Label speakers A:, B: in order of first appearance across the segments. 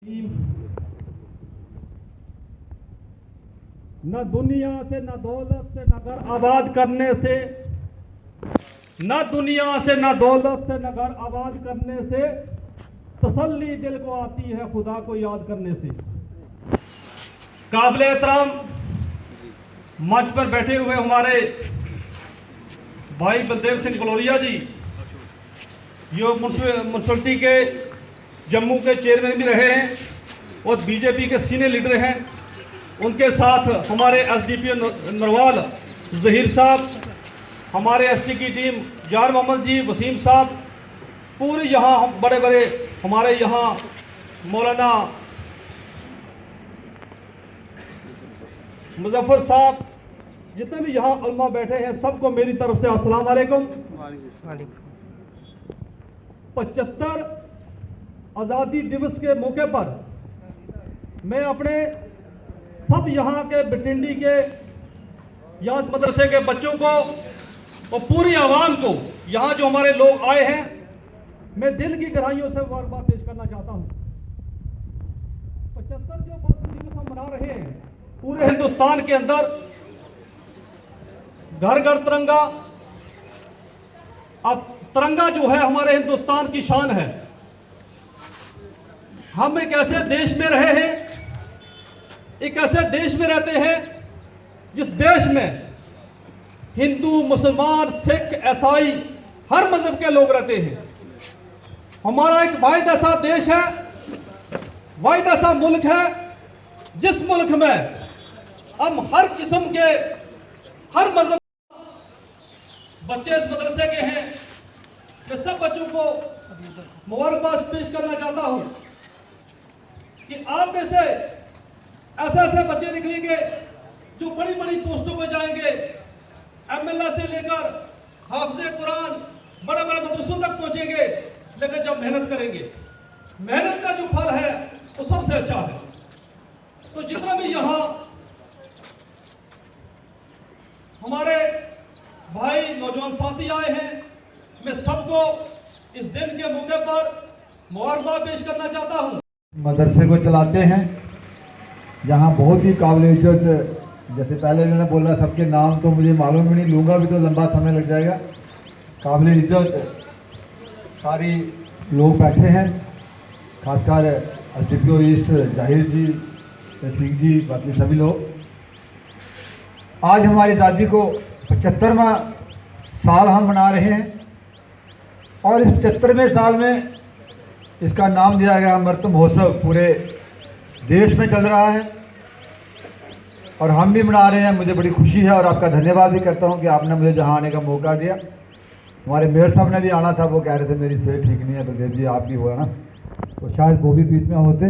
A: न दुनिया से, न दौलत से, न घर आबाद करने से, न दुनिया से, न दौलत से, न घर आबाद करने से तसल्ली दिल को आती है खुदा को याद करने से। काबिल एहतराम मंच पर बैठे हुए हमारे भाई बलदेव सिंह गलोरिया जी, जो म्यूनसिपलिटी के जम्मू के चेयरमैन भी रहे हैं और बीजेपी के सीनियर लीडर हैं, उनके साथ हमारे एसडीपीओ नरवाल जहीर साहब, हमारे एसटी की टीम जार मोहम्मद जी, वसीम साहब, पूरे यहाँ बड़े बड़े हमारे यहाँ मौलाना मुजफ्फर साहब, जितने भी यहाँ उलमा बैठे हैं, सबको मेरी तरफ से अस्सलाम वालेकुम। 75 आज़ादी दिवस के मौके पर मैं अपने सब यहाँ के बटिंडी के याद मदरसे के बच्चों को और पूरी आवाम को, यहाँ जो हमारे लोग आए हैं, मैं दिल की गहराइयों से मुबारकबाद पेश करना चाहता हूँ। 75 जो दिवस हम मना रहे हैं, पूरे हिंदुस्तान के अंदर घर घर तिरंगा। अब तिरंगा जो है हमारे हिंदुस्तान की शान है। हम एक ऐसे देश में रहे हैं, एक ऐसे देश में रहते हैं जिस देश में हिंदू, मुसलमान, सिख, ईसाई हर मजहब के लोग रहते हैं। हमारा एक वाहिद ऐसा देश है, वाहिद ऐसा मुल्क है, जिस मुल्क में हम हर किस्म के, हर मजहब बच्चे इस मदरसे के हैं। मैं सब बच्चों को मुबारकबाद पेश करना चाहता हूं कि आप में से ऐसे ऐसे बच्चे निकलेंगे जो बड़ी बड़ी पोस्टों पर जाएंगे, एमएलए से लेकर हाफिज़े कुरान, बड़े बड़े मदरसों तक पहुंचेंगे। लेकिन जब मेहनत करेंगे, मेहनत का जो फल है वो सबसे अच्छा है। तो जितना भी यहाँ हमारे भाई नौजवान साथी आए हैं, मैं सबको इस दिन के मौके पर मुबारकबाद पेश करना चाहता हूँ।
B: मदरसे को चलाते हैं, जहाँ बहुत ही काबिल इज्जत, जैसे पहले मैंने बोला सबके नाम तो मुझे मालूम ही नहीं, लूँगा भी तो लंबा समय लग जाएगा। काबिल इज्जत सारी लोग बैठे हैं, खासकर एसडीपीओ ईस्ट जाहिर जी, सिंह जी, बाकी सभी लोग। आज हमारी दादी को 75वां साल हम मना रहे हैं और इस 75वें साल में इसका नाम दिया गया अमृत महोत्सव पूरे देश में चल रहा है और हम भी मना रहे हैं। मुझे बड़ी खुशी है और आपका धन्यवाद भी करता हूं कि आपने मुझे जहां आने का मौका दिया। हमारे मेयर साहब ने भी आना था, वो कह रहे थे मेरी सेहत ठीक नहीं है, तो देव जी आप भी हुआ ना, तो शायद वो भी बीच में होते।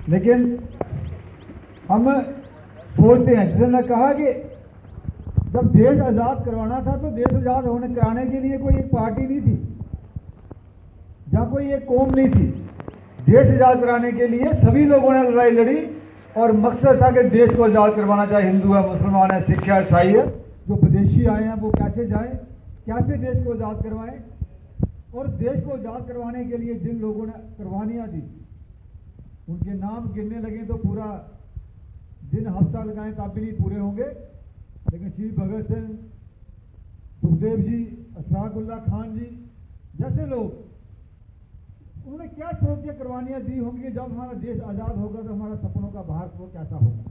B: लेकिन हम सोचते हैं, जैसे मैं कहा कि जब देश आज़ाद करवाना था तो देश आज़ाद कराने के लिए कोई एक पार्टी नहीं थी, जहाँ कोई एक कौम नहीं थी। देश आज़ाद कराने के लिए सभी लोगों ने लड़ाई लड़ी और मकसद था कि देश को आज़ाद करवाना, चाहे हिंदू है, मुसलमान है, सिख है, ईसाई है। जो विदेशी आए हैं वो कैसे जाएं, कैसे देश को आज़ाद करवाएं। और देश को आज़ाद करवाने के लिए जिन लोगों ने कुर्बानियाँ दी, उनके नाम गिनने लगे तो पूरा दिन हफ्ता लगाएं तब भी नहीं पूरे होंगे। लेकिन श्री भगत सिंह, सुखदेव जी, अशफाकुल्लाह खान जी जैसे लोग, उन्होंने क्या सोच के कुर्बानियां दी होंगी कि जब हमारा देश आज़ाद होगा तो हमारा सपनों का भारत वो कैसा होगा।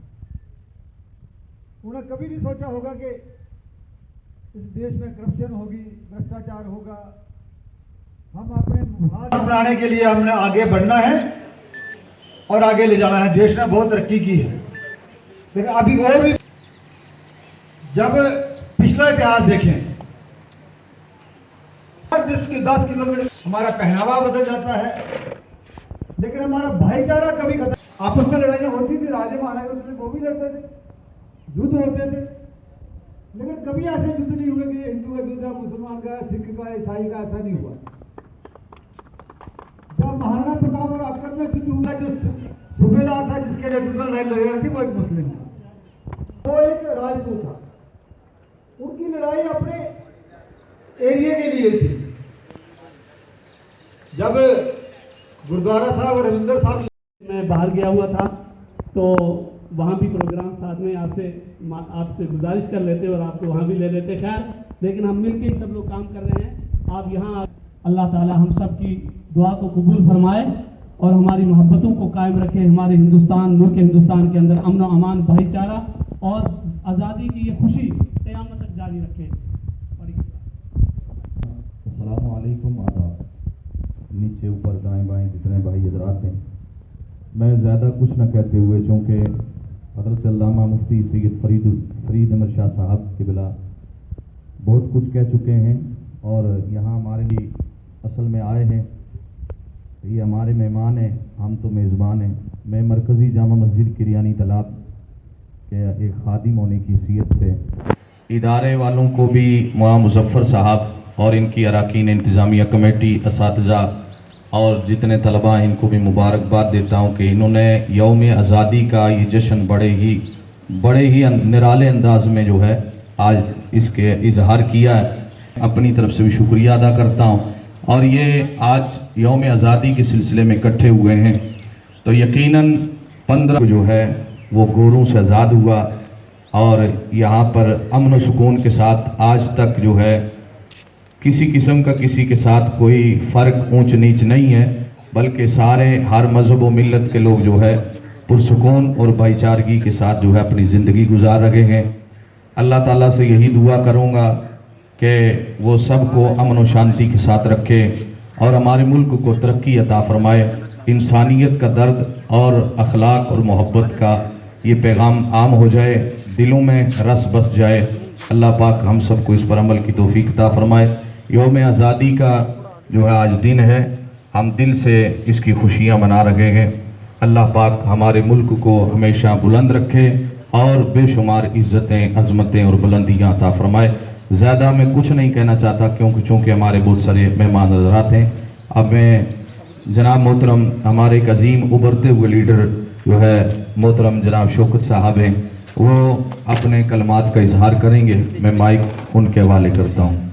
B: उन्होंने कभी नहीं सोचा होगा कि इस देश में करप्शन होगी, भ्रष्टाचार होगा। हम अपने भारत अपनाने के लिए हमने आगे बढ़ना है और आगे ले जाना है। देश ने बहुत तरक्की की है, लेकिन अभी और भी, जब पिछला इतिहास देखें, हर 10 किलोमीटर हमारा पहनावा बदल जाता है, लेकिन हमारा भाईचारा कभी खत्म। आपस में लड़ाइयाँ होती थी, राजे महाराजा थे वो भी लड़ते थे, युद्ध होते थे, लेकिन कभी ऐसे युद्ध नहीं हुए कि हिंदू का युद्ध है, मुसलमान का, सिख का, ईसाई का, ऐसा नहीं हुआ। जब महाराणा प्रताप और अकबर में युद्ध हुआ, जो सूबेदार था जिसके नेतृत्व में लड़ाई लड़ रही थी, वो एक मुस्लिम था, वो एक राजपूत था। उनकी लड़ाई अपने एरिया के लिए थी। जब गुरुद्वारा साहब और रविंदर साहब
C: मैं बाहर गया हुआ था, तो वहाँ भी प्रोग्राम साथ में आपसे गुजारिश कर लेते और आपको वहाँ भी ले लेते। खैर, लेकिन हम मिलके ही सब लोग काम कर रहे हैं। आप यहाँ, अल्लाह ताला हम सब की दुआ को कबूल फरमाए और हमारी मोहब्बतों को कायम रखे। हमारे हिंदुस्तान, मुल्क हिंदुस्तान के अंदर अमन व अमान, भाईचारा और आज़ादी की ये खुशी क़यामत तक जारी रखे।
D: अस्सलामु अलैकुम, आदाब। नीचे ऊपर दाएं बाएं जितने भाई हजरात हैं, मैं ज़्यादा कुछ न कहते हुए, चूँकि हज़रत अल्लामा मुफ्ती सैयद फरीद अहमद शाह साहब के बिला बहुत कुछ कह चुके हैं और यहाँ हमारे भी असल में आए हैं। ये हमारे मेहमान हैं, हम तो मेज़बान हैं। मैं मरकज़ी जामा मस्जिद किरियानी तालाब के एक खादिम होने की हैसियत से इदारे वालों को भी, मौलाना मुज़फ़्फ़र साहब और इनकी अरकान इंतज़ामिया कमेटी, असातिज़ा और जितने तलबा हैं, इनको भी मुबारकबाद देता हूँ कि इन्होंने यौम आज़ादी का ये जश्न बड़े ही निराले अंदाज में जो है आज इसके इजहार किया है। अपनी तरफ से भी शुक्रिया अदा करता हूँ। और ये आज यौम आज़ादी के सिलसिले में इकट्ठे हुए हैं, तो यकीनन 15 जो है वो गोरों से आज़ाद हुआ और यहाँ पर अमन व सुकून के साथ आज तक जो है किसी किस्म का किसी के साथ कोई फ़र्क ऊंच नीच नहीं है, बल्कि सारे हर मज़हब व मिल्लत के लोग जो है पुरसुकून और भाईचारगी के साथ जो है अपनी ज़िंदगी गुजार रहे हैं। अल्लाह ताला से यही दुआ करूँगा कि वो सबको अमन व शांति के साथ रखे और हमारे मुल्क को तरक्की अता फरमाए। इंसानियत का दर्द और अखलाक और मोहब्बत का ये पैगाम आम हो जाए, दिलों में रस बस जाए। अल्लाह पाक हम सबको इस पर अमल की तौफीक अता फरमाए। यौम आज़ादी का जो है आज दिन है, हम दिल से इसकी खुशियाँ मना रहे हैं। अल्लाह पाक हमारे मुल्क को हमेशा बुलंद रखे और बेशुमार इज़्ज़तें, अज़मतें और बुलंदियाँ अता फरमाए। ज़्यादा मैं कुछ नहीं कहना चाहता, क्योंकि चूँकि हमारे बहुत सारे मेहमान हज़रात हैं। अब मैं जनाब मोहतरम, हमारे एक अजीम उभरते हुए लीडर जो है मोहतरम जनाब शौकत साहब हैं, वो अपने कलमात का इजहार करेंगे। मैं माइक उनके हवाले करता हूँ।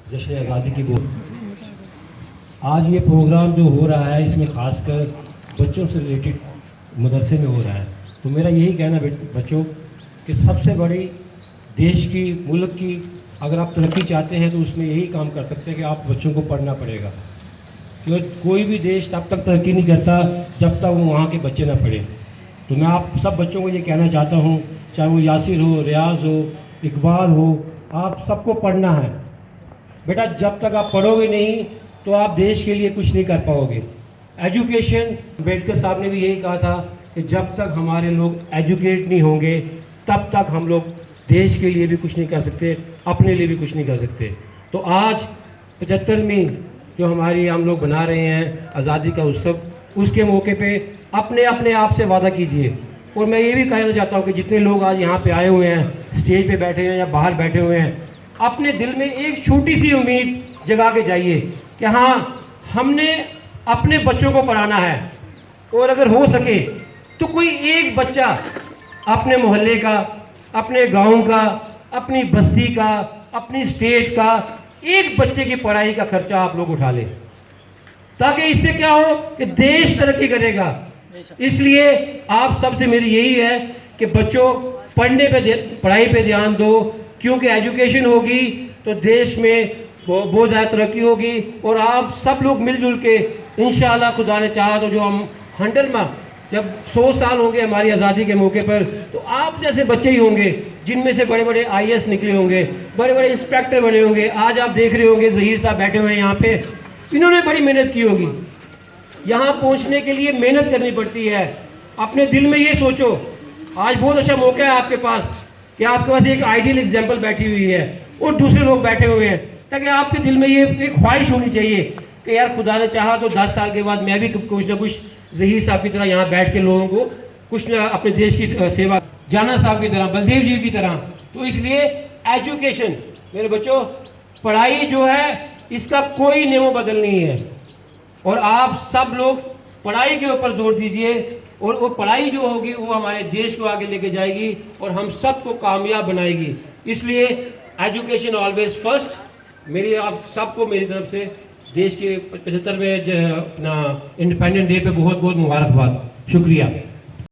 E: जश्न आज़ादी की बोल। आज ये प्रोग्राम जो हो रहा है, इसमें ख़ासकर बच्चों से रिलेटेड मदरसे में हो रहा है। तो मेरा यही कहना बच्चों कि सबसे बड़ी देश की, मुल्क की अगर आप तरक्की चाहते हैं तो उसमें यही काम कर सकते हैं कि आप बच्चों को पढ़ना पड़ेगा। क्योंकि कोई भी देश तब तक तरक्की नहीं करता जब तक वो वहाँ के बच्चे ना पढ़ें। तो मैं आप सब बच्चों को ये कहना चाहता हूँ, चाहे वो यासिर हो, रियाज हो, इकबाल हो, आप सबको पढ़ना है। बेटा जब तक आप पढ़ोगे नहीं तो आप देश के लिए कुछ नहीं कर पाओगे। एजुकेशन, अम्बेडकर साहब ने भी यही कहा था कि जब तक हमारे लोग एजुकेट नहीं होंगे तब तक हम लोग देश के लिए भी कुछ नहीं कर सकते, अपने लिए भी कुछ नहीं कर सकते। तो आज 75वीं जो हमारी हम लोग बना रहे हैं आज़ादी का उत्सव, उसके मौके पे अपने आप से वादा कीजिए। और मैं ये भी कहना चाहता हूँ कि जितने लोग आज यहाँ पे आए हुए हैं, स्टेज पे बैठे हैं या बाहर बैठे हुए हैं, अपने दिल में एक छोटी सी उम्मीद जगा के जाइए कि हाँ, हमने अपने बच्चों को पढ़ाना है। और अगर हो सके तो कोई एक बच्चा अपने मोहल्ले का, अपने गांव का, अपनी बस्ती का, अपनी स्टेट का एक बच्चे की पढ़ाई का खर्चा आप लोग उठा लें, ताकि इससे क्या हो कि देश तरक्की करेगा। इसलिए आप सबसे मेरी यही है कि बच्चों पढ़ाई पे ध्यान दो, क्योंकि एजुकेशन होगी तो देश में बहुत ज़्यादा तरक्की होगी। और आप सब लोग मिलजुल के इंशाअल्लाह खुदा ने चाहा तो जो हम 100 में जब 100 साल होंगे हमारी आज़ादी के मौके पर, तो आप जैसे बच्चे ही होंगे जिनमें से बड़े बड़े IAS निकले होंगे, बड़े बड़े इंस्पेक्टर बने होंगे। आज आप देख रहे होंगे ज़हीर साहब बैठे हुए हैं यहाँ पे, इन्होंने बड़ी मेहनत की होगी। यहाँ पहुँचने के लिए मेहनत करनी पड़ती है। अपने दिल में ये सोचो, आज बहुत अच्छा मौका है आपके पास कि आपके पास एक आइडियल एग्जाम्पल बैठी हुई है और दूसरे लोग बैठे हुए हैं, ताकि आपके दिल में ये एक ख्वाहिश होनी चाहिए कि यार खुदा ने चाहा तो 10 साल के बाद मैं भी कुछ ना कुछ ज़हीर साहब की तरह यहाँ बैठ के लोगों को कुछ ना अपने देश की सेवा, जाना साहब की तरह, बलदेव जी की तरह। तो इसलिए एजुकेशन मेरे बच्चों, पढ़ाई जो है इसका कोई नेमो बदल नहीं है। और आप सब लोग पढ़ाई के ऊपर जोर दीजिए, और वो पढ़ाई जो होगी वो हमारे देश को आगे लेके जाएगी और हम सबको कामयाब बनाएगी। इसलिए एजुकेशन ऑलवेज फर्स्ट। मेरी आप सबको मेरी तरफ से देश के 75वें अपना इंडिपेंडेंट डे पे बहुत बहुत मुबारकबाद। शुक्रिया।